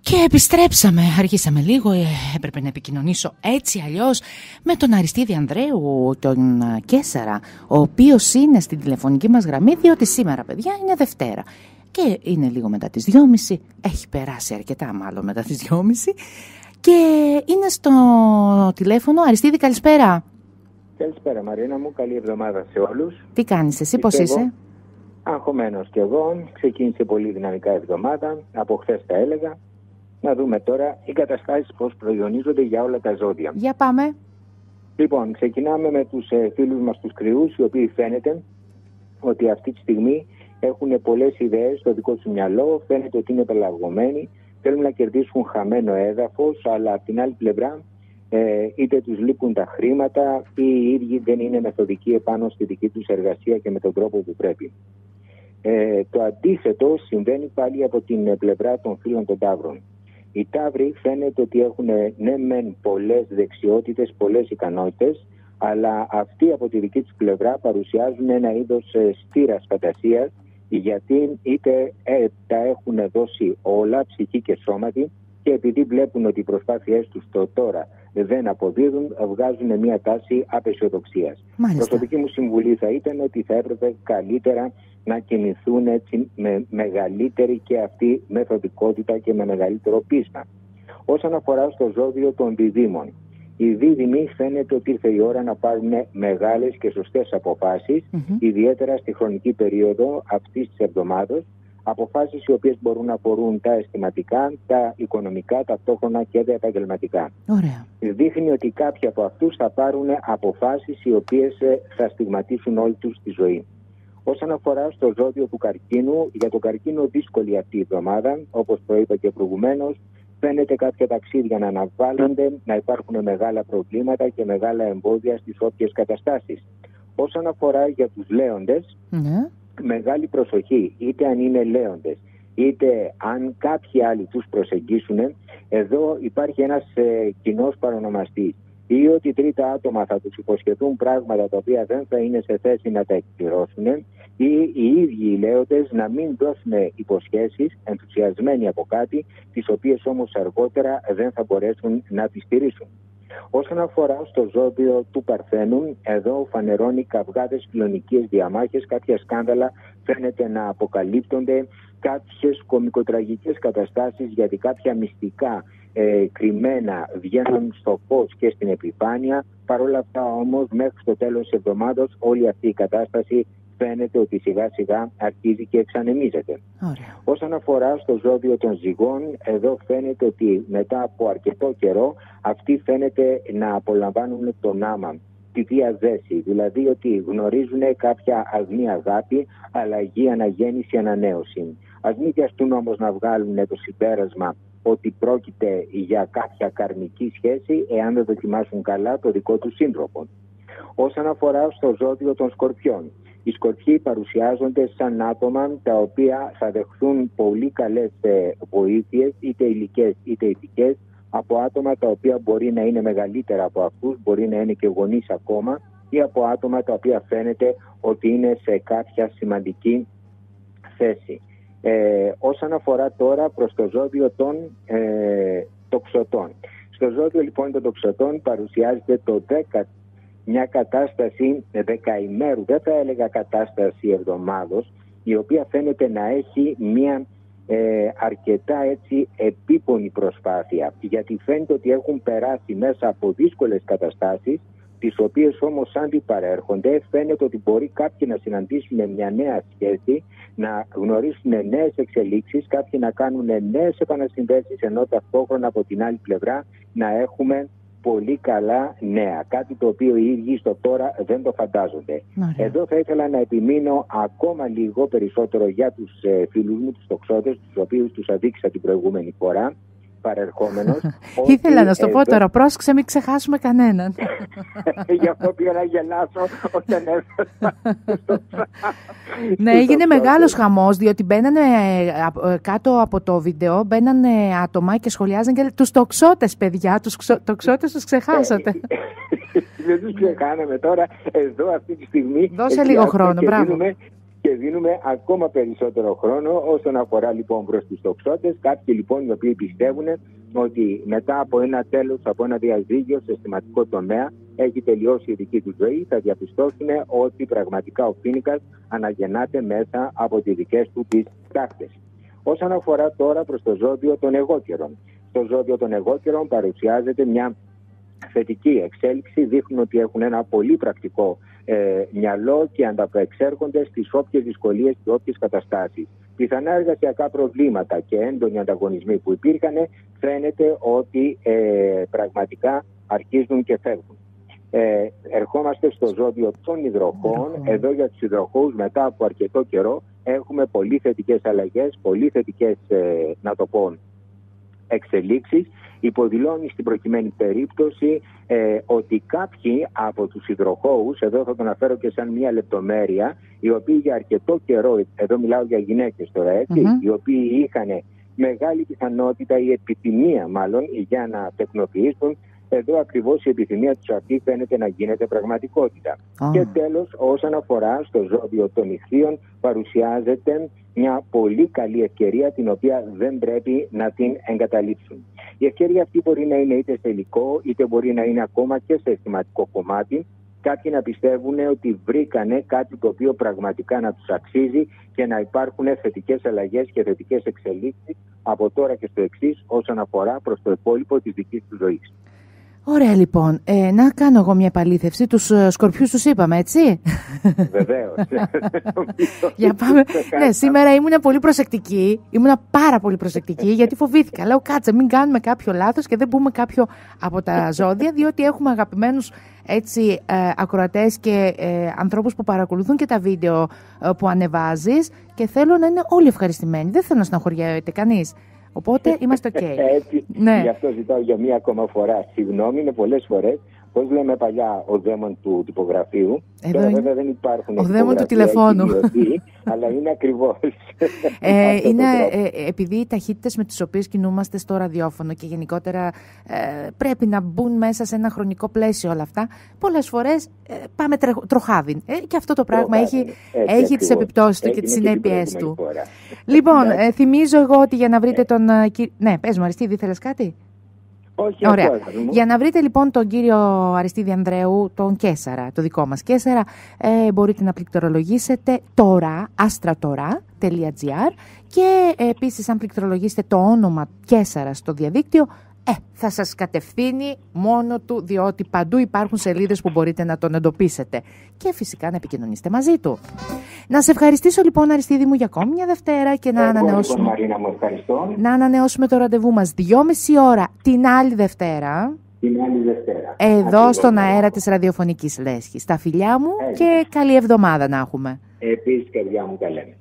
Και επιστρέψαμε, αργήσαμε λίγο, έπρεπε να επικοινωνήσω έτσι αλλιώς με τον Αριστίδη Ανδρέου, τον Κέσσαρα, ο οποίος είναι στην τηλεφωνική μας γραμμή, διότι σήμερα, παιδιά, είναι Δευτέρα και είναι λίγο μετά τις 2.30, έχει περάσει αρκετά μάλλον μετά τις 2.30 και είναι στο τηλέφωνο. Αριστίδη, καλησπέρα. Καλησπέρα Μαρίνα μου, καλή εβδομάδα σε όλους. Τι κάνεις εσύ, πώς είσαι? Αγχωμένος κι εγώ, ξεκίνησε πολύ δυναμικά εβδομάδα, από χθες τα έλεγα. Να δούμε τώρα οι καταστάσεις πώς προϊονίζονται για όλα τα ζώδια. Για πάμε. Λοιπόν, ξεκινάμε με τους φίλους μας τους κρυούς, οι οποίοι φαίνεται ότι αυτή τη στιγμή έχουν πολλές ιδέες στο δικό του μυαλό, φαίνεται ότι είναι πελαγωμένοι, θέλουν να κερδίσουν χαμένο έδαφος, αλλά από την άλλη πλευρά είτε τους λείπουν τα χρήματα ή οι ίδιοι δεν είναι μεθοδικοί επάνω στη δική τους εργασία και με τον τρόπο που πρέπει. Το αντίθετο συμβαίνει πάλι από την πλευρά των φίλων των Ταύρων. Οι Ταύροι φαίνεται ότι έχουν ναι μεν πολλές δεξιότητες, πολλές ικανότητες, αλλά αυτοί από τη δική τους πλευρά παρουσιάζουν ένα είδος στήρας φαντασίας, γιατί είτε τα έχουν δώσει όλα, ψυχή και σώματι, και επειδή βλέπουν ότι οι προσπάθειές τους το τώρα δεν αποδίδουν, βγάζουν μια τάση απεσιοδοξίας. Προσωπική μου συμβουλή θα ήταν ότι θα έπρεπε καλύτερα να κινηθούν έτσι με μεγαλύτερη και αυτή μεθοδικότητα και με μεγαλύτερο πείσμα. Όσον αφορά στο ζώδιο των διδύμων, οι δίδυμοι φαίνεται ότι ήρθε η ώρα να πάρουν μεγάλες και σωστές αποφάσεις, ιδιαίτερα στη χρονική περίοδο αυτής της εβδομάδας, αποφάσεις οι οποίες μπορούν να αφορούν τα αισθηματικά, τα οικονομικά, ταυτόχρονα και τα επαγγελματικά. Ωραία. Δείχνει ότι κάποιοι από αυτούς θα πάρουν αποφάσεις οι οποίες θα στιγματίσουν όλη τους τη ζωή. Όσον αφορά στο ζώδιο του καρκίνου, για τον καρκίνο δύσκολη αυτή η εβδομάδα, όπως προείπα και προηγουμένως, φαίνεται κάποια ταξίδια να αναβάλλονται, να υπάρχουν μεγάλα προβλήματα και μεγάλα εμπόδια στις όποιες καταστάσεις. Όσον αφορά για τους λέοντες, μεγάλη προσοχή, είτε αν είναι λέοντες, είτε αν κάποιοι άλλοι τους προσεγγίσουν, εδώ υπάρχει ένας κοινός παρονομαστής. Ή ότι τρίτα άτομα θα τους υποσχεθούν πράγματα τα οποία δεν θα είναι σε θέση να τα εκπληρώσουν, ή οι ίδιοι οι λέοντες να μην δώσουν υποσχέσεις ενθουσιασμένοι από κάτι, τις οποίες όμως αργότερα δεν θα μπορέσουν να τις στηρίσουν. Όσον αφορά στο ζώδιο του Παρθένου, εδώ φανερώνει καυγάδες, κοινωνικές διαμάχες, κάποια σκάνδαλα φαίνεται να αποκαλύπτονται, κάποιες κωμικοτραγικές καταστάσεις, γιατί κάποια μυστικά κρυμμένα βγαίνουν στο φως και στην επιφάνεια. Παρ' όλα αυτά όμως μέχρι το τέλος της εβδομάδας όλη αυτή η κατάσταση φαίνεται ότι σιγά σιγά αρχίζει και εξανεμίζεται. Ωραία. Όσον αφορά στο ζώδιο των Ζυγών, εδώ φαίνεται ότι μετά από αρκετό καιρό αυτοί φαίνεται να απολαμβάνουν τον άμα, τη διαδέση, δηλαδή ότι γνωρίζουν κάποια αγνή αγάπη, αλλαγή, αναγέννηση, ανανέωση. Ας μην βιαστούν όμως να βγάλουν το συμπέρασμα ότι πρόκειται για κάποια καρμική σχέση εάν δεν δοκιμάσουν καλά το δικό του σύντροφο. Όσον αφορά στο ζώδιο των Σκορπιών, οι Σκορπιοί παρουσιάζονται σαν άτομα τα οποία θα δεχθούν πολύ καλές βοήθειες, είτε υλικές είτε ηθικές, από άτομα τα οποία μπορεί να είναι μεγαλύτερα από αυτούς, μπορεί να είναι και γονείς ακόμα, ή από άτομα τα οποία φαίνεται ότι είναι σε κάποια σημαντική θέση. Όσον αφορά τώρα προς το ζώδιο των τοξωτών. Στο ζώδιο λοιπόν των τοξωτών παρουσιάζεται το 10, μια κατάσταση δεκαημέρου, δεν θα έλεγα κατάσταση εβδομάδος, η οποία φαίνεται να έχει μια αρκετά έτσι επίπονη προσπάθεια, γιατί φαίνεται ότι έχουν περάσει μέσα από δύσκολες καταστάσεις, τις οποίες όμως αντιπαρέρχονται. Φαίνεται ότι μπορεί κάποιοι να συναντήσουν μια νέα σχέση, να γνωρίσουν νέες εξελίξεις, κάποιοι να κάνουν νέες επανασυνδέσεις, ενώ ταυτόχρονα από την άλλη πλευρά να έχουμε πολύ καλά νέα, κάτι το οποίο οι ίδιοι στο τώρα δεν το φαντάζονται. Εδώ θα ήθελα να επιμείνω ακόμα λίγο περισσότερο για τους φίλους μου, τους τοξότες, τους οποίους τους αδείξα την προηγούμενη φορά, παρερχόμενος. Ήθελα να σου το πω τώρα, πρόσεξε μην ξεχάσουμε κανέναν. Γι' αυτό πήγα να γελάσω όταν έφτασα. Ναι, έγινε μεγάλος χαμός, διότι μπαίνανε κάτω από το βίντεο, μπαίνανε άτομα και σχολιάζαν και τους τοξότες, παιδιά, τους τοξότες τους ξεχάσατε. Δεν τους ξεχάναμε τώρα, εδώ αυτή τη στιγμή. Δώσε λίγο χρόνο, μπράβο. Και δίνουμε ακόμα περισσότερο χρόνο όσον αφορά λοιπόν προς τους τοξότες. Κάποιοι λοιπόν οι οποίοι πιστεύουν ότι μετά από ένα τέλος, από ένα διαζύγιο σε αισθηματικό τομέα, έχει τελειώσει η δική του ζωή, θα διαπιστώσουν ότι πραγματικά ο φοίνικας αναγεννάται μέσα από τις δικές του τις τάχτες. Όσον αφορά τώρα προς το ζώδιο των εγώκερων. Στο ζώδιο των εγώκερων παρουσιάζεται μια θετική εξέλιξη, δείχνουν ότι έχουν ένα πολύ πρακτικό μυαλό και ανταπεξέρχονται στις όποιες δυσκολίες και όποιες καταστάσεις. Πιθανά εργασιακά προβλήματα και έντονοι ανταγωνισμοί που υπήρχαν, φαίνεται ότι πραγματικά αρχίζουν και φεύγουν. Ερχόμαστε στο ζώδιο των υδροχόων. Εδώ για τους υδροχόους μετά από αρκετό καιρό έχουμε πολύ θετικές αλλαγές, πολύ θετικές να το πω εξελίξεις. Υποδηλώνει στην προκειμένη περίπτωση ότι κάποιοι από τους υδροχόους, εδώ θα το αναφέρω και σαν μια λεπτομέρεια, οι οποίοι για αρκετό καιρό, εδώ μιλάω για γυναίκες τώρα έτσι, οι οποίοι είχαν μεγάλη πιθανότητα ή επιθυμία μάλλον για να τεκνοποιήσουν, εδώ ακριβώς η επιθυμία τους αυτή φαίνεται να γίνεται πραγματικότητα. Και τέλος, όσον αφορά στο ζώδιο των ιχθύων, παρουσιάζεται μια πολύ καλή ευκαιρία την οποία δεν πρέπει να την εγκαταλείψουν. Η ευκαιρία αυτή μπορεί να είναι είτε σε υλικό, είτε μπορεί να είναι ακόμα και σε αισθηματικό κομμάτι. Κάποιοι να πιστεύουν ότι βρήκανε κάτι το οποίο πραγματικά να τους αξίζει και να υπάρχουν θετικές αλλαγές και θετικές εξελίξεις από τώρα και στο εξής όσον αφορά προς το υπόλοιπο της δικής του ζωής. Ωραία λοιπόν, να κάνω εγώ μια επαλήθευση. Τους σκορπιούς τους είπαμε, έτσι? Βεβαίως. Για πάμε. Ναι, σήμερα ήμουν πολύ προσεκτική, πάρα πολύ προσεκτική, γιατί φοβήθηκα. Λέω κάτσε μην κάνουμε κάποιο λάθος και δεν πούμε κάποιο από τα ζώδια, διότι έχουμε αγαπημένους έτσι ακροατές και ανθρώπους που παρακολουθούν και τα βίντεο που ανεβάζεις και θέλω να είναι όλοι ευχαριστημένοι. Δεν θέλω να στεναχωριέται κανείς. Οπότε είμαστε ok. Έτσι, ναι. Γι' αυτό ζητάω για μία ακόμα φορά συγγνώμη, είναι πολλές φορές. Πώς λέμε παλιά ο δαίμον του τυπογραφείου. Τώρα βέβαια δεν υπάρχουν. Ο δαίμον του τηλεφώνου. Αλλά είναι ακριβώς. Επειδή οι ταχύτητες με τις οποίες κινούμαστε στο ραδιόφωνο και γενικότερα πρέπει να μπουν μέσα σε ένα χρονικό πλαίσιο όλα αυτά, πολλές φορές πάμε τροχάδιν. Και αυτό το πράγμα έχει τις επιπτώσεις του και τις συνέπειες του. Λοιπόν, θυμίζω εγώ ότι για να βρείτε τον... Ναι, πες μου Αριστίδη, ήθελες κάτι? Όχι, ωραία. Για να βρείτε λοιπόν τον κύριο Αριστίδη Ανδρέου, τον Καίσαρα, το δικό μας Καίσαρα, μπορείτε να πληκτρολογήσετε τώρα, astratora.gr και επίσης αν πληκτρολογήσετε το όνομα Καίσαρα στο διαδίκτυο, θα σας κατευθύνει μόνο του, διότι παντού υπάρχουν σελίδες που μπορείτε να τον εντοπίσετε και φυσικά να επικοινωνήσετε μαζί του. Να σε ευχαριστήσω λοιπόν Αριστίδη μου για ακόμη μια Δευτέρα και να ανανεώσουμε, Μαρίνα, μου ευχαριστώ. Να ανανεώσουμε το ραντεβού μας 2,5 ώρα την άλλη Δευτέρα. Εδώ στον αέρα της ραδιοφωνικής Λέσχης. Τα φιλιά μου και καλή εβδομάδα να έχουμε. Επίσης, καρδιά μου, τα λέμε.